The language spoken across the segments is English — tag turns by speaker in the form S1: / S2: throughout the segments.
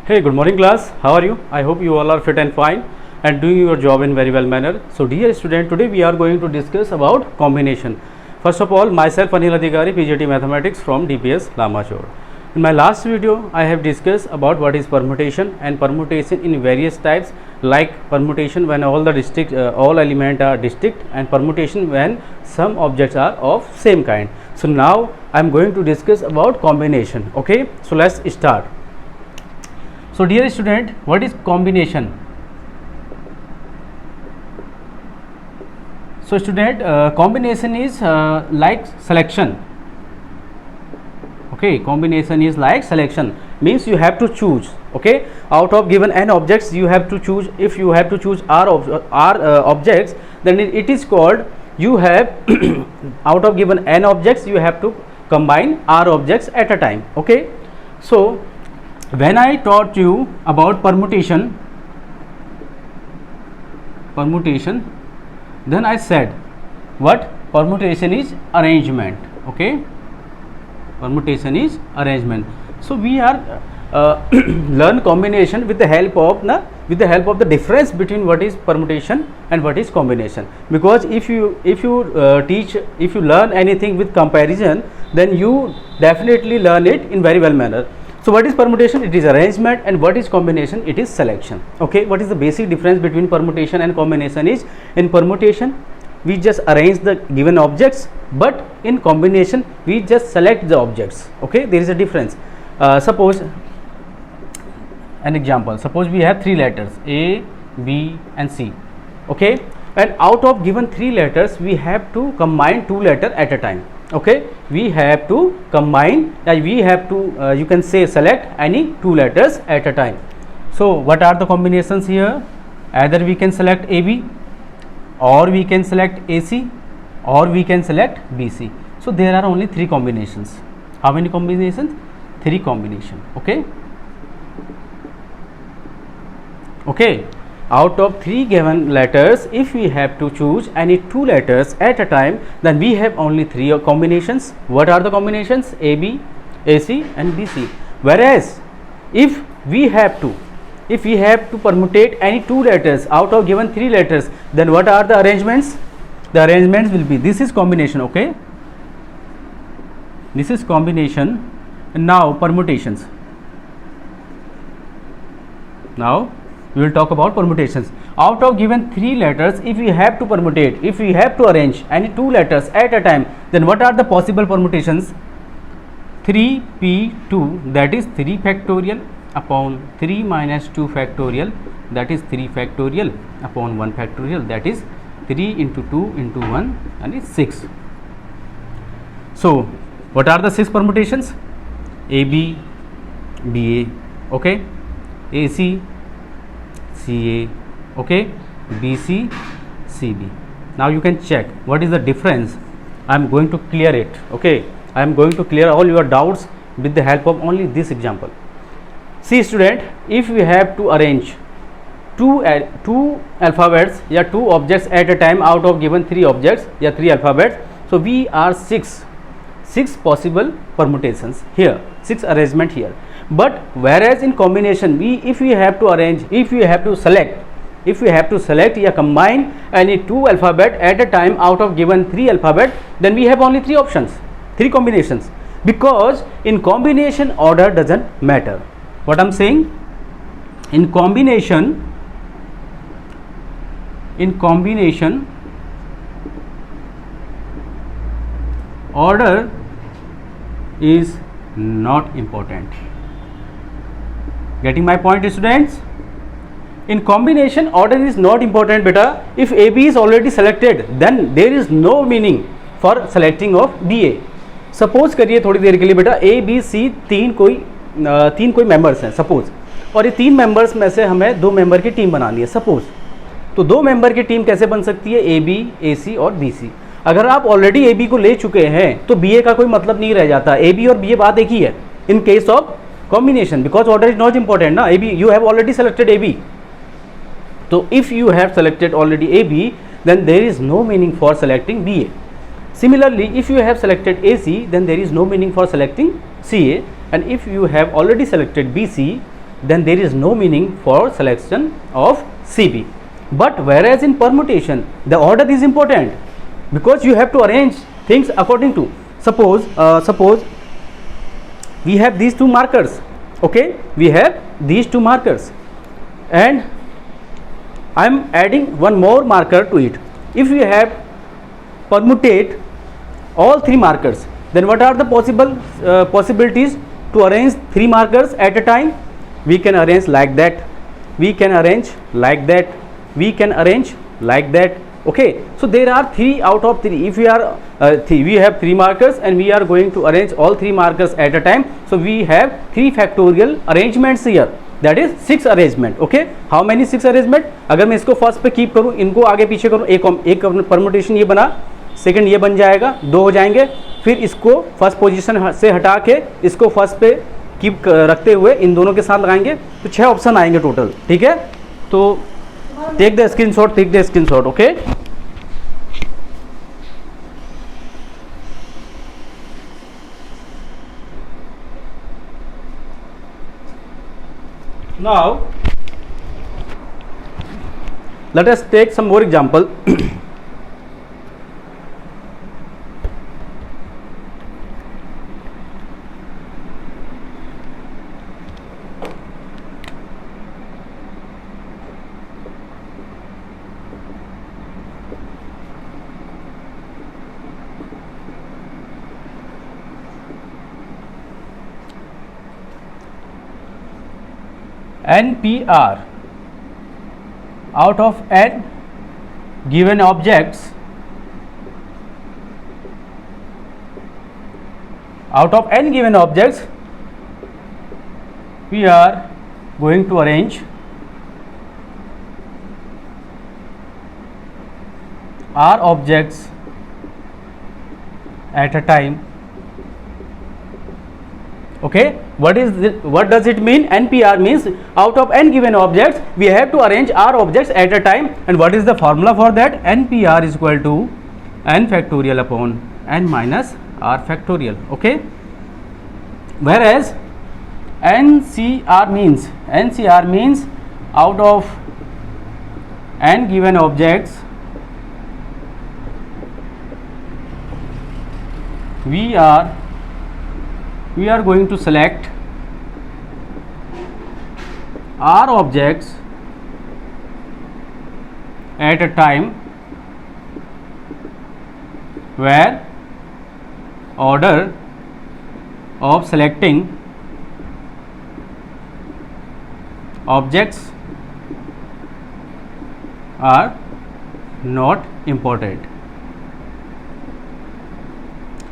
S1: Hey, good morning class. How are you? I hope you all are fit and fine and doing your job in very well manner. So dear student, today we are going to discuss about combination. First of all, myself Anil Adhikari, PGT Mathematics from DPS Lamachor. In my last video, I have discussed about what is permutation and permutation in various types, like permutation when all elements are distinct, and permutation when some objects are of same kind. So now I am going to discuss about combination. Okay, so let's start. So dear student, what is combination? So student, combination is like selection. Okay, combination is like selection, means you have to choose. Okay, out of given n objects you have to choose. If you have to choose r objects, then it is called you have out of given n objects you have to combine r objects at a time. Okay, so when I taught you about permutation, then I said what permutation is arrangement. Okay, permutation is arrangement. So we are learn combination with the help of the difference between what is permutation and what is combination. Because if you learn anything with comparison, then you definitely learn it in very well manner. So what is permutation? It is arrangement, and what is combination? It is selection. Okay, what is the basic difference between permutation and combination is, in permutation we just arrange the given objects, but in combination we just select the objects. Okay, there is a difference. Suppose an example, suppose we have three letters A, B and C. Okay, and out of given three letters we have to combine two letters at a time. Okay, we have to combine, we have to you can say select any two letters at a time. So what are the combinations here? Either we can select AB, or we can select AC, or we can select BC. So there are only three combinations. How many combinations? Three combinations. Okay, okay, out of three given letters, if we have to choose any two letters at a time, then we have only three combinations. What are the combinations? AB, AC and BC. Whereas if we have to permutate any two letters out of given three letters, then what are the arrangements? The arrangements will be, this is combination. Okay, this is combination. And now permutations. Now we will talk about permutations. Out of given three letters, if we have to permutate, if we have to arrange any two letters at a time, then what are the possible permutations? 3p2, that is 3 factorial upon 3 minus 2 factorial, that is 3 factorial upon 1 factorial, that is 3 into 2 into 1, and is 6. So what are the 6 permutations? AB, BA, okay, AC, CA, okay, BC, CB. Now you can check what is the difference. I am going to clear it. Okay, I am going to clear all your doubts with the help of only this example. See student, if we have to arrange two alphabets or two objects at a time out of given three objects or three alphabets, so we are six possible permutations here, 6 arrangement here. But whereas in combination, if we have to select or combine any two alphabet at a time out of given three alphabet, then we have only three options, three combinations, because in combination order doesn't matter. What I'm saying, in combination order is not important. Getting my point, students? In combination order is not important, beta. If AB is already selected, then there is no meaning for selecting of BA. Suppose करिए थोड़ी देर के लिए बेटा A, B, C तीन कोई members हैं suppose, और ये तीन मेंबर्स में से हमें दो मेंबर की टीम बनानी है सपोज. तो दो मेंबर की टीम कैसे बन सकती है? AB, AC और BC. अगर आप ऑलरेडी AB को ले चुके हैं तो BA का कोई मतलब नहीं रह जाता. AB और BA बात एक ही है in case of combination, because order is not important na. AB, you have already selected AB. So if you have selected already AB, then there is no meaning for selecting BA. Similarly, if you have selected AC, then there is no meaning for selecting CA, and if you have already selected BC, then there is no meaning for selection of CP. But whereas in permutation the order is important, because you have to arrange things according to, suppose we have these two markers, okay, we have these two markers and I am adding one more marker to it. If we have permutate all three markers, then what are the possibilities to arrange three markers at a time? We can arrange like that, we can arrange like that, we can arrange like that. Okay, so there are 3 out of 3. If we are we have 3 markers and we are going to arrange all 3 markers at a time, so we have 3 factorial arrangements here, that is 6 arrangement. Okay, how many 6 arrangement? अगर मैं इसको first पे keep करूँ, इनको आगे पीछे करूँ, एक परमुटेशन ये बना, सेकंड ये बन जाएगा, 2 हो जाएंगे, फिर इसको फर्स्ट पोजीशन से हटा के इसको फर्स्ट पे कीप रखते हुए इन दोनों के साथ लगाएंगे तो 6 ऑप्शन आएंगे टोटल. ठीक है, तो take the screenshot. Okay, now let us take some more example. NPR out of n given objects, we are going to arrange R objects at a time. Okay, what does it mean? NPR means out of n given objects we have to arrange R objects at a time, and what is the formula for that? NPR is equal to n factorial upon n minus R factorial. Okay, whereas NCR means out of n given objects we are going to select R objects at a time where order of selecting objects are not important.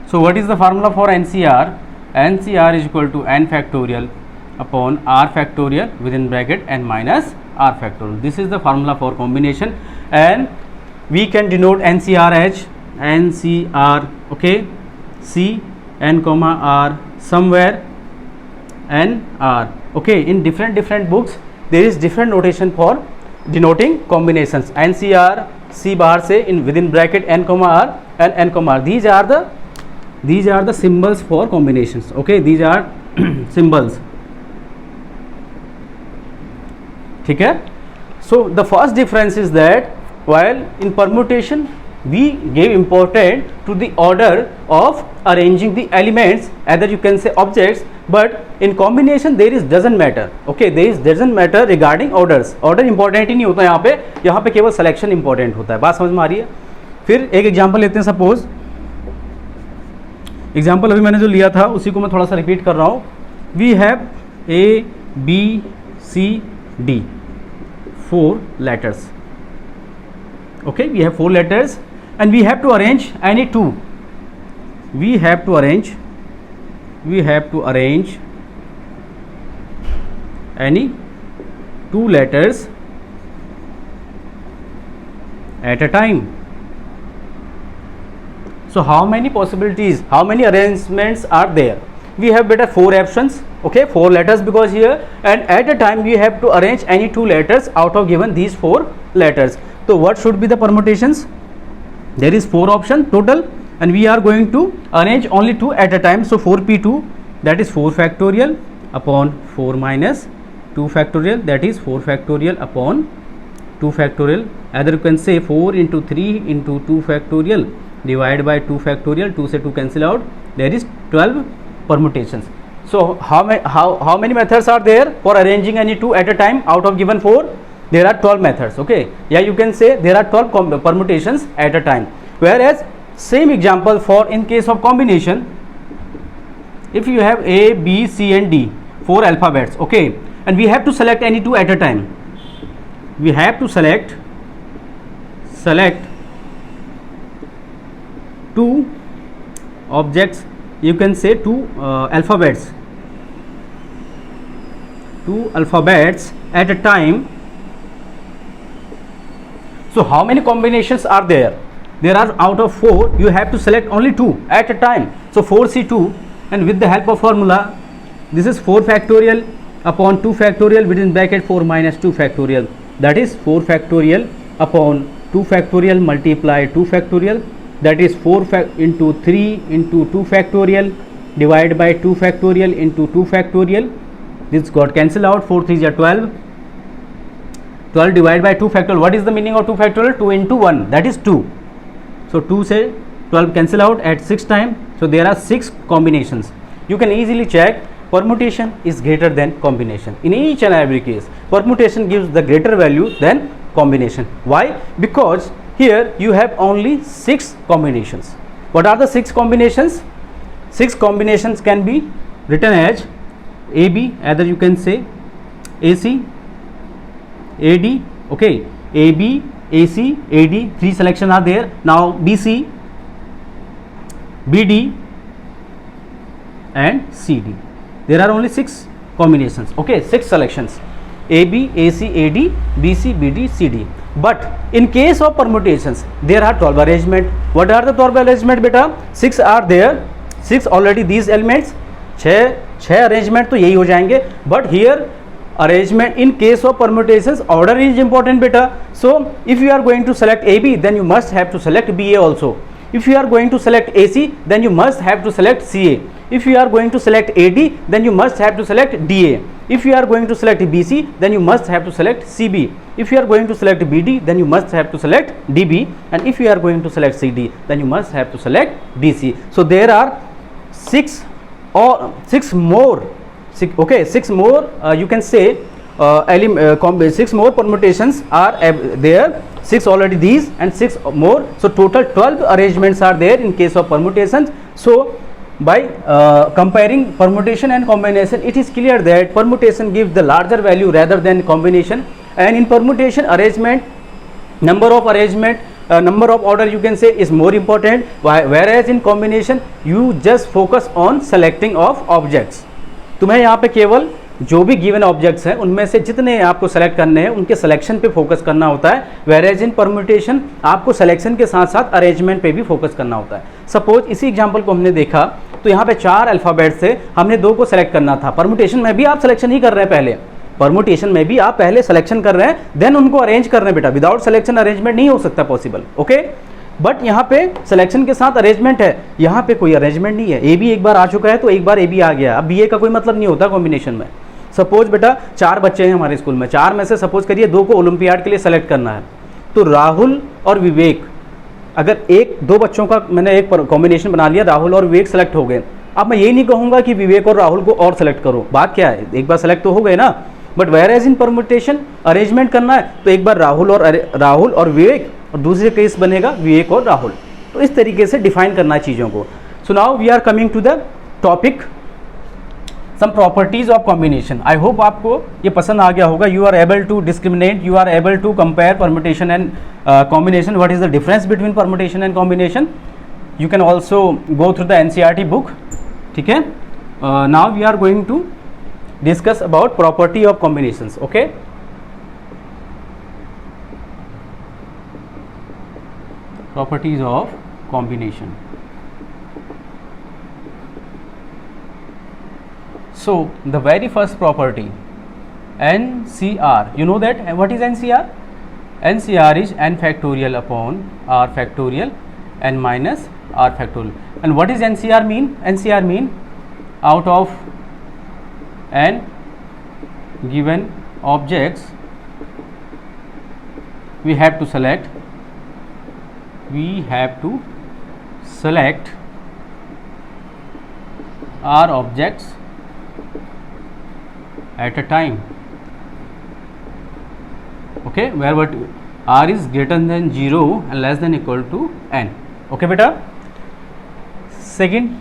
S1: So what is the formula for NCR? NCR is equal to n factorial upon R factorial within bracket n minus R factorial. This is the formula for combination, and we can denote NCR as NCR, okay, C n comma R, somewhere n R. Okay, in different books there is different notation for denoting combinations. NCR C bar से in within bracket n comma R and n comma R. These are the symbols for combinations. Okay, these are symbols. ठीक है, so the first difference is that while in permutation we gave importance to the order of arranging the elements, either you can say objects, but in combination there is doesn't matter. Okay, there is doesn't matter regarding orders. Order important ही नहीं होता यहाँ पे केवल selection important होता है. बात समझ में आ रही है? फिर एक एग्जाम्पल लेते हैं. सपोज एग्जाम्पल अभी मैंने जो लिया था उसी को मैं थोड़ा सा रिपीट कर रहा हूँ. We have ABCD 4 letters. Okay, we have 4 letters and we have to arrange any two. We have to arrange any 2 letters at a time. So how many possibilities, how many arrangements are there? We have better 4 options. Okay, 4 letters because here, and at a time we have to arrange any 2 letters out of given these 4 letters. So what should be the permutations? There is 4 options total and we are going to arrange only 2 at a time. So 4p2, that is 4 factorial upon 4 minus 2 factorial, that is 4 factorial upon 2 factorial. Either you can say 4 into 3 into 2 factorial divided by 2 factorial. 2 से 2 cancel out. There is 12 permutations. So how many methods are there for arranging any 2 at a time out of given 4? There are 12 methods. Okay, yeah, you can say there are 12 permutations at a time. Whereas same example for in case of combination, if you have A, B, C and D, 4 alphabets, okay, and we have to select any 2 at a time. We have to select 2 objects, you can say 2 alphabets, 2 alphabets at a time. So how many combinations are there? There are, out of 4 you have to select only 2 at a time. So 4C2, and with the help of formula, this is 4 factorial upon 2 factorial within bracket 4 minus 2 factorial, that is 4 factorial upon 2 factorial multiply 2 factorial, that is 4 into 3 into 2 factorial divided by 2 factorial into 2 factorial. This got cancelled out. 4 3s are 12. 12 divided by 2 factorial. What is the meaning of 2 factorial? 2 into 1, that is 2. So 2 से 12 cancel out at 6 times. So there are 6 combinations. You can easily check permutation is greater than combination. In each and every case, permutation gives the greater value than combination. Why? Because here you have only 6 combinations. What are the 6 combinations? 6 combinations can be written as AB, either you can say AC, AD, okay, AB, AC, AD, 3 selection are there. Now BC, BD and CD. There are only 6 combinations, okay, 6 selections, AB, AC, AD, BC, BD, CD. But in case of permutations, there are 12 arrangement. What are the 12 arrangement beta? 6 are there, 6 already these elements, 6 arrangement तो यही हो जाएंगे. But here arrangement in case of permutations, order is important beta. So if you are going to select AB, then you must have to select BA also. If you are going to select AC, then you must have to select CA. If you are going to select AD, then you must have to select DA. If you are going to select BC, then you must have to select CB. If you are going to select BD, then you must have to select DB. And if you are going to select CD, then you must have to select DC. So there are 6 more, you can say 6 more permutations are there. 6 already these and 6 more. So total 12 arrangements are there in case of permutations. So by comparing permutation and combination, it is clear that permutation gives the larger value rather than combination. And in permutation, arrangement, number of arrangement, number of order you can say is more important, whereas in combination you just focus on selecting of objects. तुम्हें यहाँ पे केवल जो भी given objects हैं उनमें से जितने आपको सेलेक्ट करने हैं उनके सिलेक्शन पे फोकस करना होता है, वेरेज इन परम्यूटेशन आपको सिलेक्शन के साथ साथ अरेंजमेंट पे भी फोकस करना होता है. सपोज इसी एग्जांपल को हमने देखा तो यहाँ पे 4 अल्फ़ाबेट से हमने 2 को सेलेक्ट करना था. परम्यूटेशन में भी आप सिलेक्शन ही कर रहे हैं, पहले परम्यूटेशन में भी आप पहले सिलेक्शन कर रहे हैं, देन उनको अरेंज कर रहे हैं बेटा. विदाउट सिलेक्शन अरेंजमेंट नहीं हो सकता पॉसिबल, ओके. बट यहाँ पे सिलेक्शन के साथ अरेंजमेंट है, यहाँ पे कोई अरेंजमेंट नहीं है. ए बी एक बार आ चुका है तो एक बार ए बी आ गया. अब बी ए का कोई मतलब नहीं होता कॉम्बिनेशन में. सपोज बेटा 4 बच्चे हैं हमारे स्कूल में, 4 में से सपोज करिए 2 को ओलंपियाड के लिए सेलेक्ट करना है, तो राहुल और विवेक, अगर 2 बच्चों का मैंने एक कॉम्बिनेशन बना लिया, राहुल और विवेक सेलेक्ट हो गए. अब मैं ये नहीं कहूँगा कि विवेक और राहुल को और सेलेक्ट करो, बात क्या है, एक बार सेलेक्ट तो हो गए ना. But whereas in permutation arrangement करना है तो एक बार राहुल और विवेक, और दूसरे केस बनेगा विवेक और राहुल. तो इस तरीके से डिफाइन करना है चीज़ों को. So now we are coming to the topic some properties of combination. I hope आपको ये पसंद आ गया होगा. You are able to discriminate, you are able to compare permutation and combination. What is the difference between permutation and combination. You can also go through the NCERT book. ठीक है. Now we are going to discuss about property of combinations. Okay, properties of combination. So the very first property, NCR, you know that what is NCR? NCR is n factorial upon r factorial n minus r factorial. And what is NCR mean? NCR mean out of n given objects we have to select r objects at a time, okay, where what r is greater than 0 and less than equal to n. Okay beta. Second,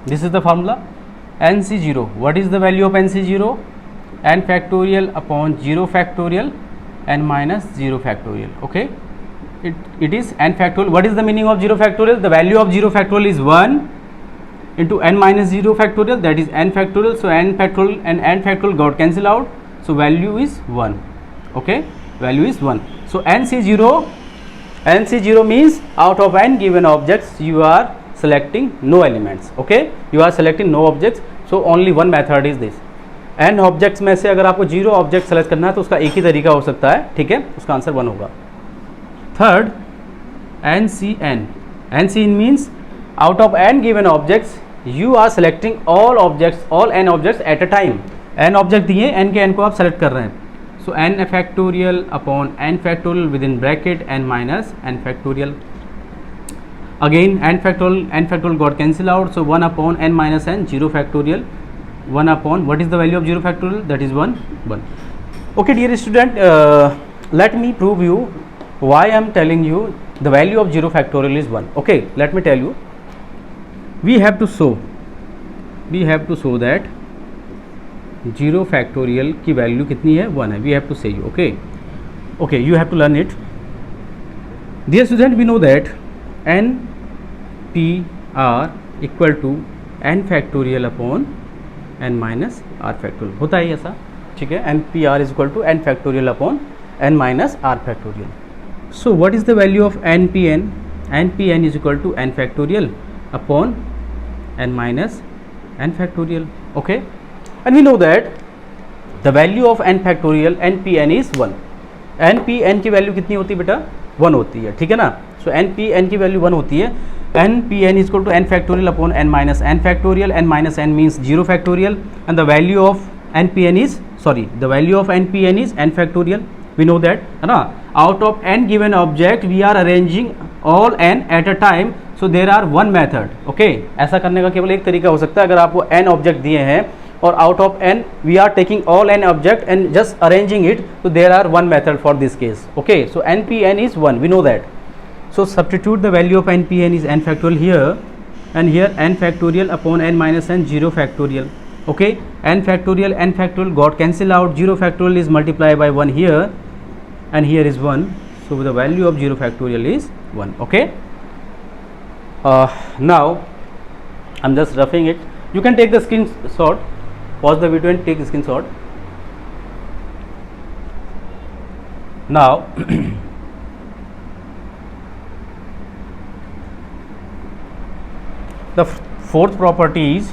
S1: this is the formula nc0. What is the value of nc0? N factorial upon 0 factorial n minus 0 factorial. Okay, it is n factorial. What is the meaning of 0 factorial? The value of 0 factorial is 1 into n minus 0 factorial, that is n factorial. So n factorial and n factorial got cancel out, so value is 1. Okay, value is 1. So nc0 means out of n given objects you are selecting no elements. Okay, you are selecting no objects, so only one method is this. n objects में से अगर आपको 0 object select करना है तो उसका एक ही तरीका हो सकता है, ठीक है, उसका आंसर 1 होगा. Third, NCN. NCN means out of n given objects you are selecting all n objects at a time. n object दिए, n के n को आप सेलेक्ट कर रहे हैं. So n factorial upon n factorial within bracket n minus n factorial. Again n factorial got cancel out, so 1 upon n minus n 0 factorial. 1 upon, what is the value of 0 factorial? That is 1. Okay dear student, let me prove you why I am telling you the value of 0 factorial is 1. Okay, let me tell you. We have to show that 0 factorial की value कितनी है? 1 है. We have to say you. Okay, you have to learn it. Dear student, we know that NPR equal to n factorial upon n minus r factorial. होता है ऐसा, ठीक है. NPR is equal to n factorial upon n minus r factorial. So what is the value of NPN? NPN is equal to n factorial upon n minus n factorial. Okay, and we know that the value of n factorial NPN is 1. NPN की value कितनी होती है बेटा? 1 होती है, ठीक है ना. So NPN की वैल्यू 1 होती है. NPN is equal to n factorial upon n minus n factorial. N minus n means 0 factorial, and the value of NPN is n factorial. We know that, है ना. Out of n given object we are arranging all n at a time, so there are one method. Okay, ऐसा करने का केवल एक तरीका हो सकता है. अगर आपको n ऑब्जेक्ट दिए हैं और out of n we are taking all n object and just arranging it, so there are one method for this case. Okay, so NPN is 1, we know that. So substitute the value of NPN is n factorial here, and here n factorial upon n minus n 0 factorial. Okay, n factorial got cancel out. 0 factorial is multiplied by 1 here, and here is 1, so the value of 0 factorial is 1. Okay, now I'm just roughing it. You can take the screenshot, pause the video and take the screenshot. Now the fourth property is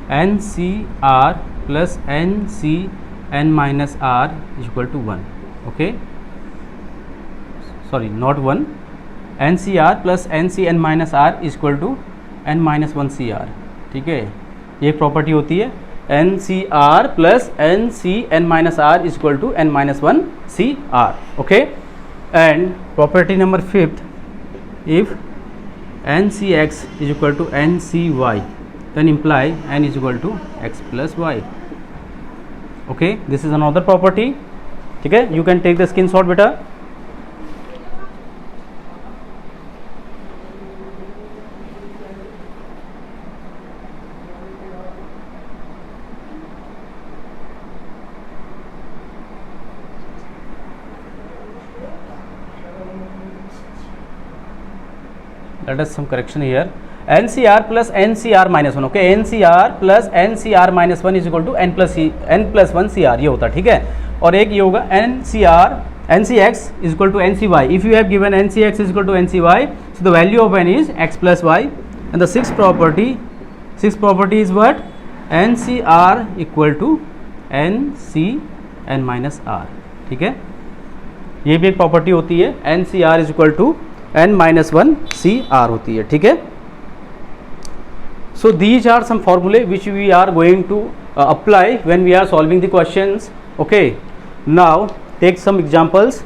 S1: NCR plus NCN minus R is equal to 1. Okay, sorry, not 1. NCR plus NCN minus R is equal to n minus 1 CR. ठीक है, ये एक property होती है. NCR plus NCN minus R is equal to n minus 1 CR. Okay, and property number 5th, if NCX is equal to NCY, then imply n is equal to x plus y. Okay, this is another property. ठीक है, you can take the screenshot बेटा. Let us some correction here. NCR plus NCR minus 1. Okay, NCR plus NCR minus 1 is equal to n plus 1 CR. ये होता है, ठीक है. और एक ये होगा NCX is equal to NCY. If you have given NCX is equal to NCY, so the value of n is x plus y. And the sixth property is what? NCR equal to NCN minus R. ठीक है, ये भी एक property होती है. NCR is equal to n minus 1 CR होती है, ठीक है. So these are some formulae which we are going to apply when we are solving the questions. Okay, now take some examples.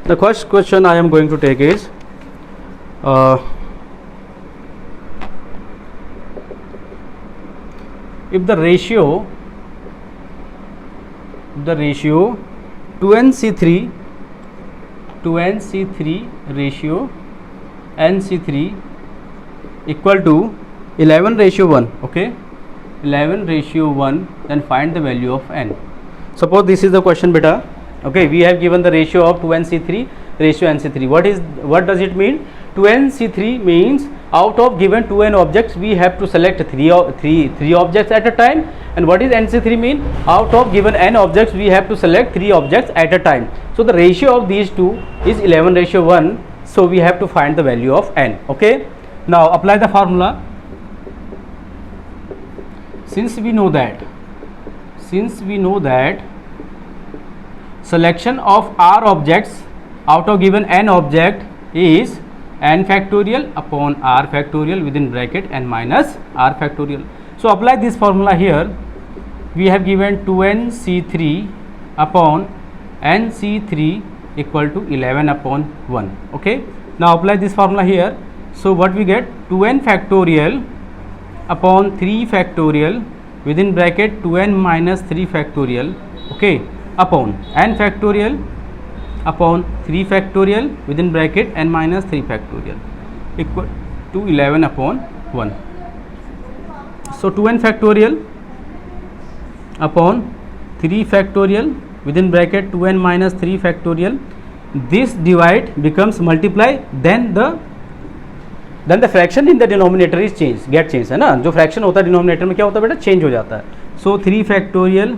S1: The first question I am going to take is if the ratio 2nc3 ratio nc3 equal to 11 ratio 1, okay, 11 ratio 1, then find the value of n. Suppose this is the question, beta. Okay, we have given the ratio of 2nc3 ratio nc3. What does it mean? 2nc3 means out of given 2n objects we have to select three objects at a time. And what is nc3 mean? Out of given n objects we have to select 3 objects at a time. So the ratio of these two is 11 ratio 1. So we have to find the value of n. Okay, now apply the formula. Since we know that selection of r objects out of given n object is n factorial upon r factorial within bracket n minus r factorial. So apply this formula here. We have given 2nc3 upon nc3 equal to 11 upon 1. Okay, now apply this formula here. So what we get? 2n factorial upon 3 factorial within bracket 2n minus 3 factorial, okay, upon n factorial upon 3 factorial within bracket n minus 3 factorial equal to 11 upon 1. So 2n factorial upon 3 factorial within bracket 2n minus 3 factorial, this divide becomes multiply, then the fraction in the denominator is get changed, है ना. जो fraction होता है denominator में क्या होता है बेटा? चेंज हो जाता है. So 3 factorial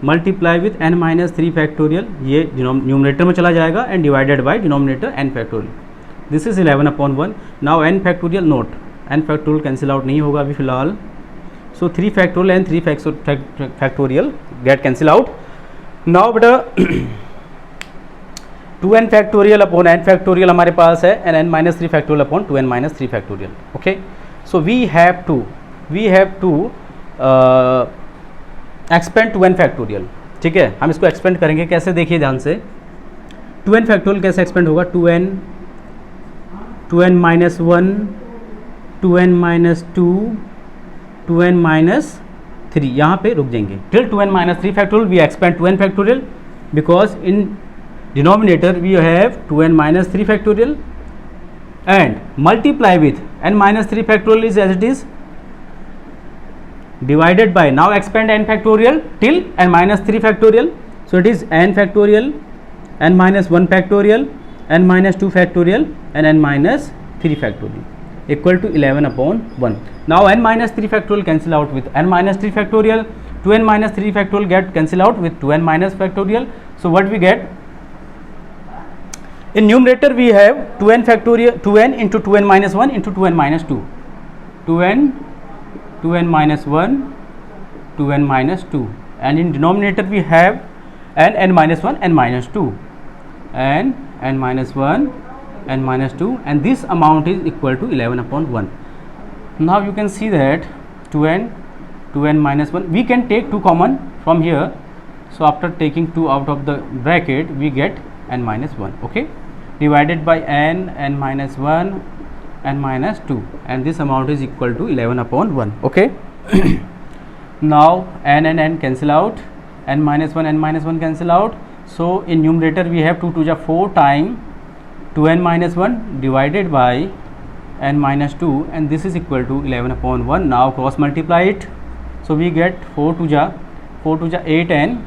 S1: multiply with n minus 3 factorial, ये न्यूमरेटर में चला जाएगा and divided by denominator n factorial. This is 11 upon 1. Now n factorial not, n factorial cancel out नहीं होगा अभी फिलहाल. So 3 factorial and 3 factorial get cancel out. Now बेटा 2n factorial upon n factorial हमारे पास है and n minus 3 factorial upon 2n minus 3 factorial. Okay, so we have to expand 2n factorial. ठीक है, हम इसको एक्सपेंड करेंगे कैसे, देखिए ध्यान से. 2n फैक्टोरियल कैसे एक्सपेंड होगा? 2n minus 1, 2n minus 2, 2n minus 3, यहाँ पे रुक जाएंगे till 2n minus 3 factorial. We expand 2n factorial because in denominator we have 2n minus 3 factorial and multiply with n minus 3 factorial is as it is divided by, now expand n factorial till n minus 3 factorial. So it is n factorial, n minus 1 factorial, n minus 2 factorial and n minus 3 factorial equal to 11 upon 1. Now n minus 3 factorial cancel out with n minus 3 factorial, 2n minus 3 factorial get cancel out with 2n minus factorial. So what we get? In numerator we have 2n factorial, 2n into 2n minus 1 into 2n minus 2, 2n minus 1, 2n minus 2, and in denominator we have n minus 1, n minus 2, and n minus 1, n minus 2, and this amount is equal to 11 upon 1. Now you can see that 2n minus 1, we can take 2 common from here. So after taking 2 out of the bracket we get n minus 1, okay, divided by n minus 1, n minus 2, and this amount is equal to 11 upon 1. Okay. Now n and n cancel out, n minus 1 cancel out. So in numerator we have 2 to the 4 time 2n minus 1 divided by n minus 2, and this is equal to 11 upon 1. Now cross multiply it. So we get 4 to the 8n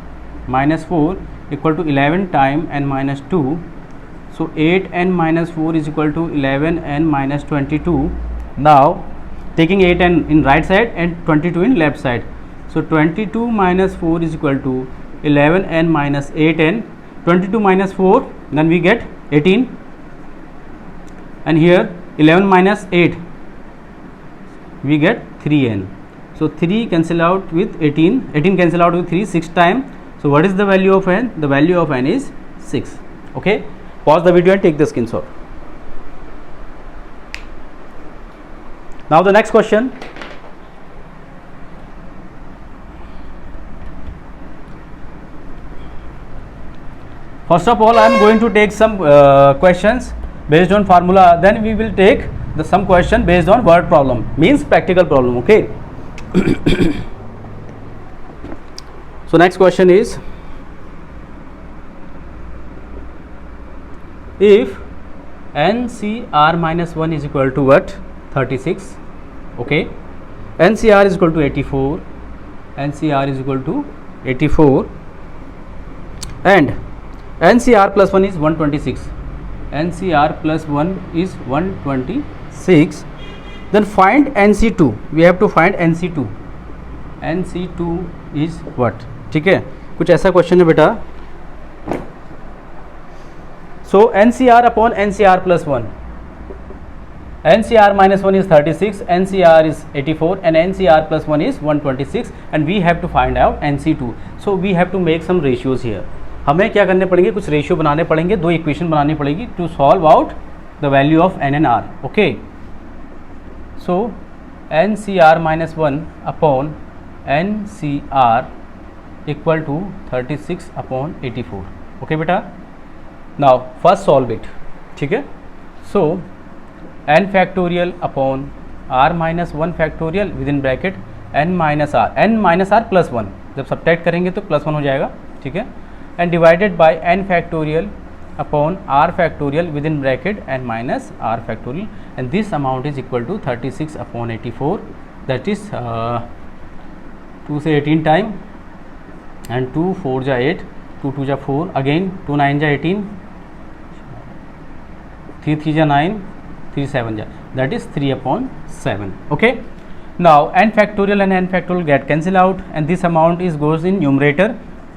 S1: minus 4 equal to 11 time n minus 2. So 8n minus 4 is equal to 11n minus 22. Now taking 8n in right side and 22 in left side. So 22 minus 4 is equal to 11n minus 8n. 22 minus 4, then we get 18. And here 11 minus 8, we get 3n. So 3 cancel out with 18, 18 cancel out with 3, 6 time. So what is the value of n? The value of n is 6. Okay, pause the video and take the screenshot. Now the next question. First of all, I am going to take some questions based on formula. Then we will take some question based on word problem, means practical problem. Okay. So next question is, if NCR minus 1 is equal to what? 36. Okay. NCR is equal to 84. NCR is equal to 84. And NCR plus 1 is 126. NCR plus 1 is 126. Then find NC2. We have to find NC2. NC2 is what? ठीक है, कुछ ऐसा question है बेटा. So NCR upon NCR plus 1. NCR minus 1 is 36, NCR is 84, and NCR plus 1 is 126, and we have to find out NC2. So we have to make some ratios here. हमें क्या करने पड़ेंगे, कुछ रेशियो बनाने पड़ेंगे, दो इक्वेशन बनानी पड़ेगी to solve out the value of N and R. Okay, so N C R minus 1 upon N C R equal to 36 upon 84. Okay बेटा, नाउ फर्स्ट सॉल्व इट. ठीक है, so N factorial upon R minus 1 factorial with in bracket N minus R plus 1. जब subtract करेंगे तो plus 1 हो जाएगा. ठीक है, and divided by n factorial upon r factorial within bracket n minus r factorial, and this amount is equal to 36 upon 84, that is 2 से 18 time, and 2 4 जा 8, 2 2 जा 4, again 2 9 जा 18, 3 3 जा 9, 3 7 जा, that is 3 upon 7. Okay, now n factorial and n factorial get cancel out, and this amount is goes in numerator.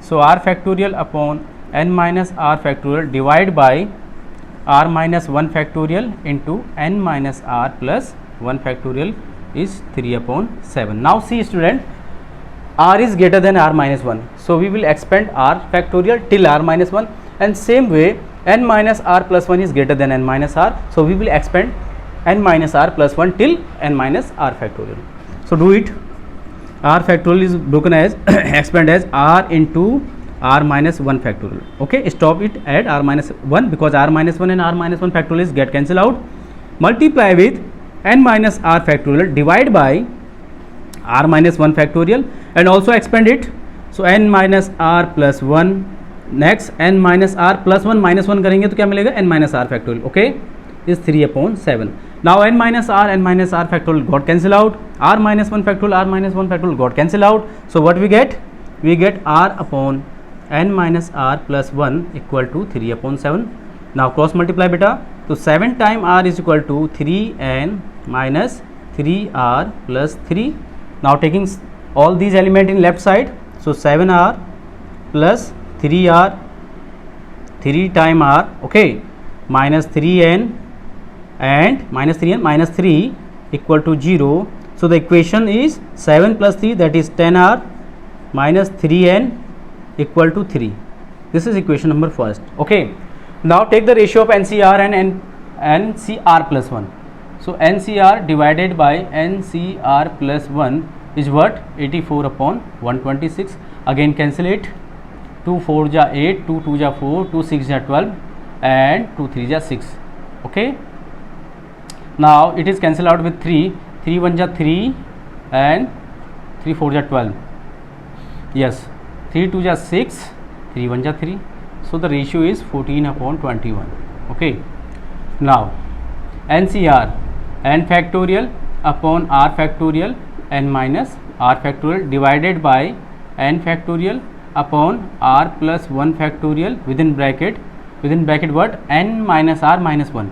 S1: So r factorial upon n minus r factorial divide by r minus 1 factorial into n minus r plus 1 factorial is 3 upon 7. Now see student, r is greater than r minus 1. So we will expand r factorial till r minus 1, and same way n minus r plus 1 is greater than n minus r. So we will expand n minus r plus 1 till n minus r factorial. So do it. R factorial is broken as expand as r into r minus 1 factorial. Okay, stop it at r minus 1 because r minus 1 and r minus 1 factorial is get cancel out. Multiply with n minus r factorial, divide by r minus 1 factorial, and also expand it. So n minus r plus 1, next n minus r plus 1 minus 1 करेंगे तो क्या मिलेगा, n minus r factorial. Okay, is 3 upon 7. Now n minus r factorial got cancel out, r minus 1 factorial got cancel out. So what we get? We get r upon n minus r plus 1 equal to 3 upon 7. Now cross multiply beta. So 7 time r is equal to 3n minus 3r plus 3. Now taking all these elements in left side. So 7r plus 3r, 3 time r, okay, minus 3n and minus 3n minus 3 equal to 0. So the equation is 7 plus 3, that is 10r minus 3n equal to 3. This is equation number first. Okay, now take the ratio of NCR and NCR plus 1. So NCR divided by NCR plus 1 is what? 84 upon 126. Again cancel it. 2 4 ja 8, 2 2 ja 4, 2 6 ja 12, and 2 3 ja 6. Okay, now it is cancelled out with 3, 3 1 ja 3, and 3 4 ja 12. Yes, 3 2 ja 6, 3 1 ja 3. So the ratio is 14 upon 21. Okay, now NCR, n factorial upon r factorial n minus r factorial divided by n factorial upon r plus 1 factorial within bracket what? N minus r minus 1,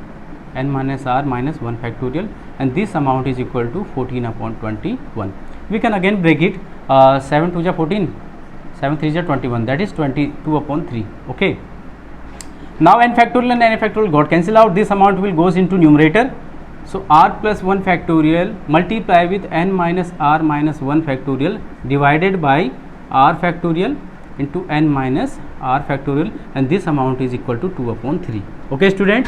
S1: n minus r minus 1 factorial, and this amount is equal to 14 upon 21. We can again break it. 7 2 ja 14, 7 3 ja 21, that is 22 upon 3. Okay, now n factorial and n factorial got cancel out. This amount will goes into numerator. So r plus 1 factorial multiply with n minus r minus 1 factorial divided by r factorial into n minus r factorial, and this amount is equal to 2 upon 3. Okay student,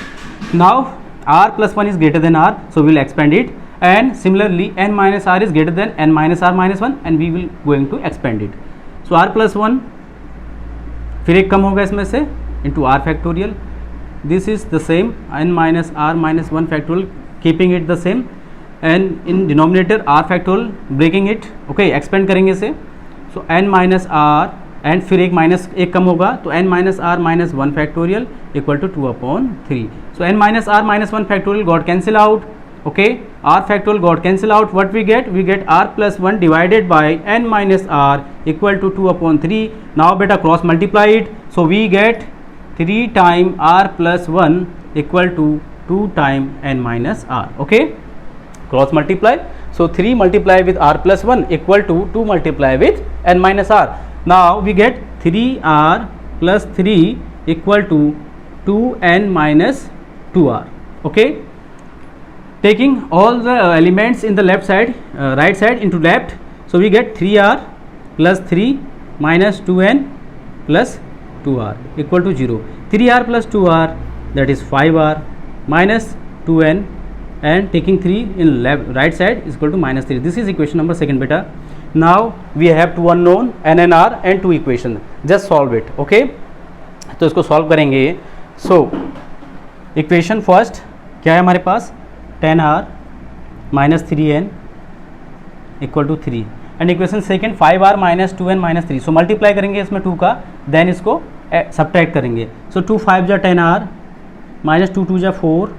S1: now r plus 1 is greater than r, so we will expand it, and similarly n minus r is greater than n minus r minus 1 and we will going to expand it. So r plus 1 फिर एक कम होगा इसमें से into r factorial, this is the same n minus r minus 1 factorial, keeping it the same, and in denominator r factorial breaking it, okay, expand करेंगे इसे. So n minus r and फिर एक minus एक कम होगा तो n minus r minus 1 factorial equal to 2 upon 3. So n minus r minus 1 factorial got cancel out, okay, r factorial got cancel out. What we get r plus 1 divided by n minus r equal to 2 upon 3. Now beta cross multiply it, so we get 3 times r plus 1 equal to 2 times n minus r, okay, cross multiply. So 3 multiply with r plus 1 equal to 2 multiply with n minus r. Now we get 3r plus 3 equal to 2n minus 2r, okay. Taking all the elements in the left side, right side into left, so we get 3r plus 3 minus 2n plus 2r equal to 0. 3r plus 2r, that is 5r minus 2n, and taking 3 in left right side is equal to minus 3. This is equation number second beta. Now we have two unknown n and r and two equation, just solve it, okay. तो इसको solve करेंगे. So equation first क्या है हमारे पास, 10r minus 3n equal to 3, and equation second 5r minus 2n minus 3. So multiply करेंगे इसमें 2 का, then इसको subtract करेंगे. So 2 5 जा 10r minus 2 2 जा 4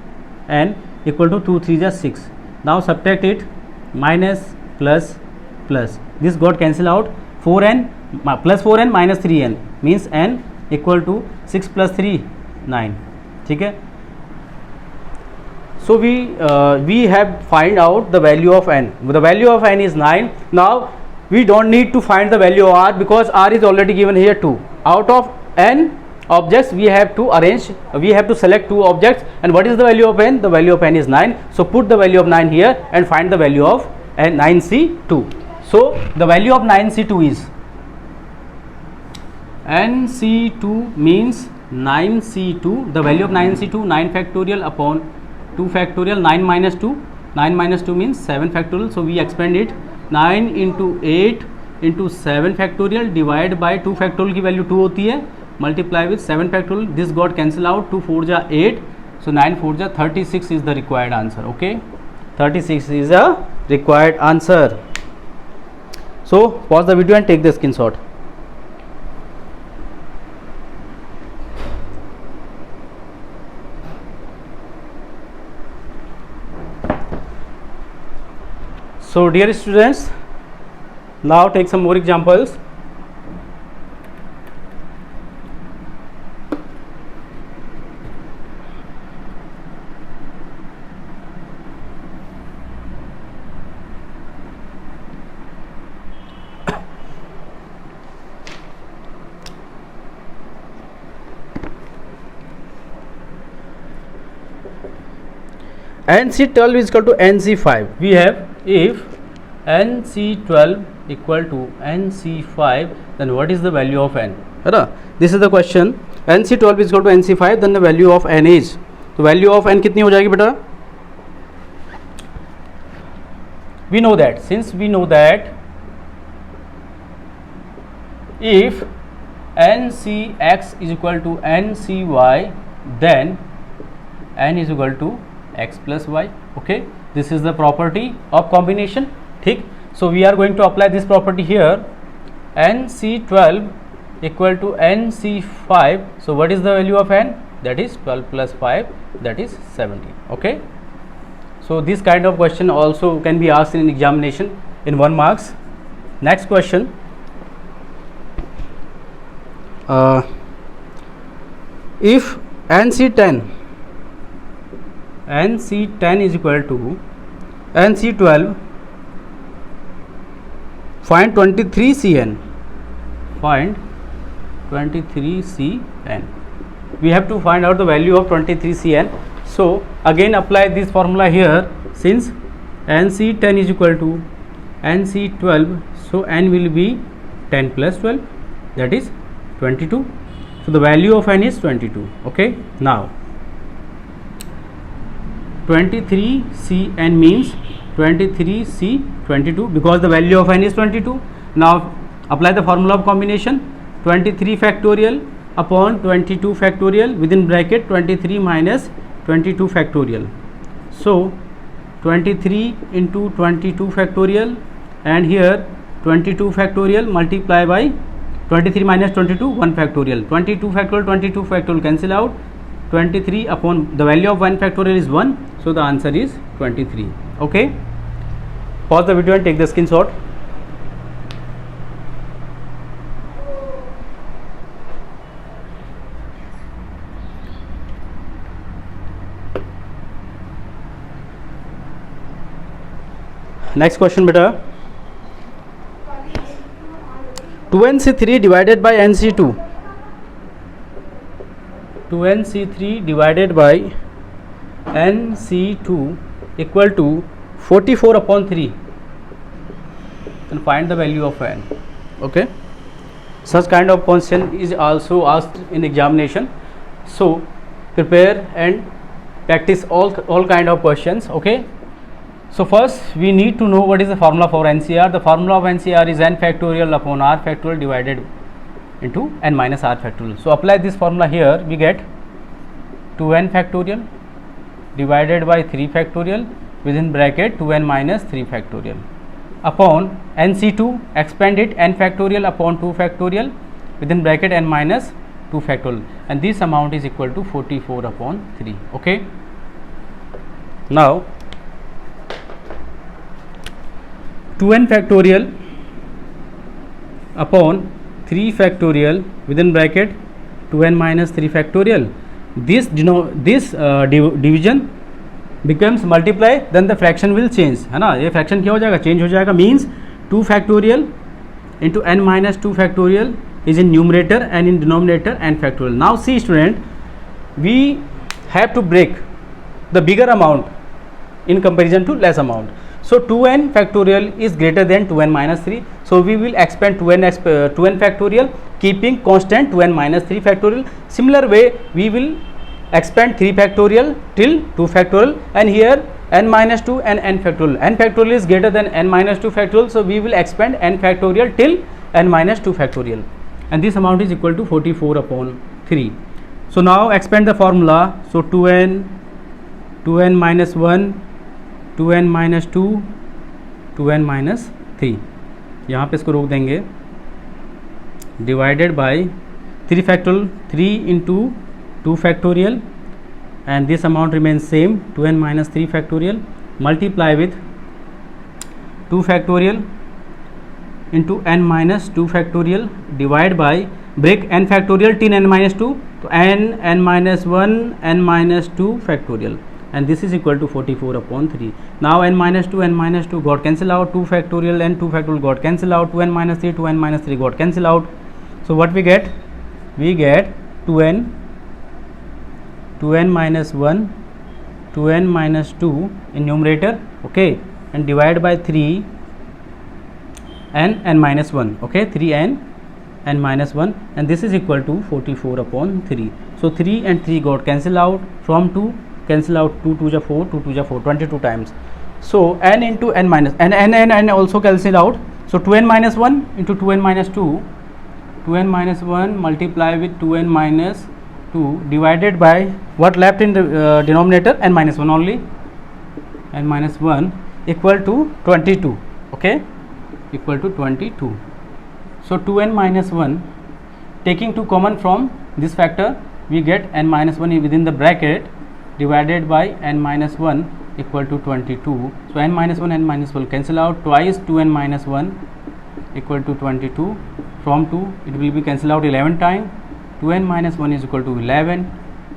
S1: and equal to 2 3 जा 6. Now subtract it, minus plus plus, this got cancel out. 4n plus 4n minus 3n means n equal to 6 plus 3 9, ठीक है. So we have find out the value of n. The value of n is 9. Now we don't need to find the value of r because r is already given here 2. Out of n objects we have to arrange, we have to select 2 objects, and what is the value of n? The value of n is 9. So put the value of 9 here and find the value of n, 9c2. So the value of 9c2 is, nc2 means 9c2, the value of 9c2 9 factorial upon 2 factorial, 9 minus 2, 9 minus 2 means 7 factorial. So we expand it, 9 into 8 into 7 factorial divided by 2 factorial की value 2 होती है, multiply with 7 factorial, this got cancel out, 2 4 जा 8, so 9 4 जा 36 is the required answer, okay, 36 is a required answer. So pause the video and take the screenshot. So dear students, now take some more examples. NC12 is equal to NC5. We have, if NC12 equal to NC5, then what is the value of n? This is the question. NC12 is equal to NC5, then the value of n is, तो value of n कितनी हो जाएगी बेटा? We know that, since we know that if NCX is equal to NCY, then n is equal to x plus y, okay. This is the property of combination, ठीक. So we are going to apply this property here. NC12 equal to NC5, so what is the value of n? That is 12 plus 5, that is 17, okay. So this kind of question also can be asked in examination in 1 marks. Next question, if NC10 is equal to NC12, find 23Cn. Find 23Cn. We have to find out the value of 23Cn. So again apply this formula here, since NC10 is equal to NC12, so N will be 10 plus 12, that is 22. So the value of N is 22. Okay, now 23Cn means 23C22, because the value of N is 22. Now apply the formula of combination, 23 factorial upon 22 factorial within bracket 23 minus 22 factorial. So 23 into 22 factorial, and here 22 factorial multiply by 23 minus 22 1 factorial, 22 factorial 22 factorial cancel out, 23 upon the value of 1 factorial is 1, so the answer is 23. Okay, pause the video and take the screenshot. Next question beta, 2nc3 divided by nc2, 2nc3 divided by nc2 equal to 44 upon 3, and find the value of n. Okay, such kind of question is also asked in examination, so prepare and practice all kind of questions. Okay, so first we need to know what is the formula for NCR. The formula of NCR is n factorial upon r factorial divided into n minus r factorial. So apply this formula here, we get 2n factorial divided by 3 factorial within bracket 2n minus 3 factorial upon nc2, expand it, n factorial upon 2 factorial within bracket n minus 2 factorial, and this amount is equal to 44 upon 3. Okay, now 2n factorial upon 3 factorial within bracket 2n minus 3 factorial, this division becomes multiply, then the fraction will change, है ना, ये fraction क्या हो जाएगा, change हो जाएगा, means 2 factorial into n minus 2 factorial is in numerator and in denominator n factorial. Now see student, we have to break the bigger amount in comparison to less amount. So 2n factorial is greater than 2n minus 3. So we will expand 2n factorial, keeping constant 2n minus 3 factorial. Similar way we will expand 3 factorial till 2 factorial, and here n minus 2 and n factorial. N factorial is greater than n minus 2 factorial. So we will expand n factorial till n minus 2 factorial, and this amount is equal to 44 upon 3. So now expand the formula. So 2n minus 1, 2n minus 2, 2n minus 3, यहाँ पे इसको रोक देंगे, divided by 3 factorial, 3 into 2 factorial, and this amount remains same, 2n minus 3 factorial, multiply with 2 factorial into n minus 2 factorial, divide by, break n factorial till n minus 2, so n minus 1, n minus 2 factorial, and this is equal to 44 upon 3. Now n minus 2 got cancel out, 2 factorial and 2 factorial got cancel out, 2n minus 3 got cancel out. So what we get? We get 2n minus 1, 2n minus 2 in numerator, okay, and divide by 3 and n minus 1, okay, 3n n minus 1, and this is equal to 44 upon 3. So 3 and 3 got cancel out, from 2 cancel out, 2 2 ja 4, 2 2 ja 4, 22 times. So n into n minus n also cancel out. So 2n minus 1 into 2n minus 2, 2n minus 1 multiply with 2n minus 2 divided by what left in the denominator, n minus 1 only, n minus 1 equal to 22, okay, equal to 22. So 2n minus 1, taking 2 common from this factor, we get n minus 1 within the bracket divided by n minus 1 equal to 22. So n minus 1 will cancel out, twice 2n minus 1 equal to 22, from 2 it will be cancel out 11 times, 2n minus 1 is equal to 11,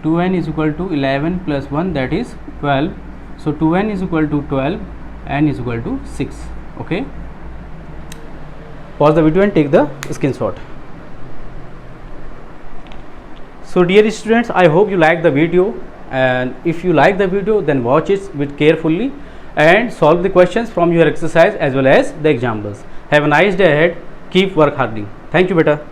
S1: 2n is equal to 11 plus 1, that is 12. So 2n is equal to 12, n is equal to 6, okay. Pause the video and take the screenshot. So dear students, I hope you like the video. and if you like the video, then watch it with carefully and solve the questions from your exercise as well as the examples. Have a nice day ahead. Keep work harding. Thank you beta.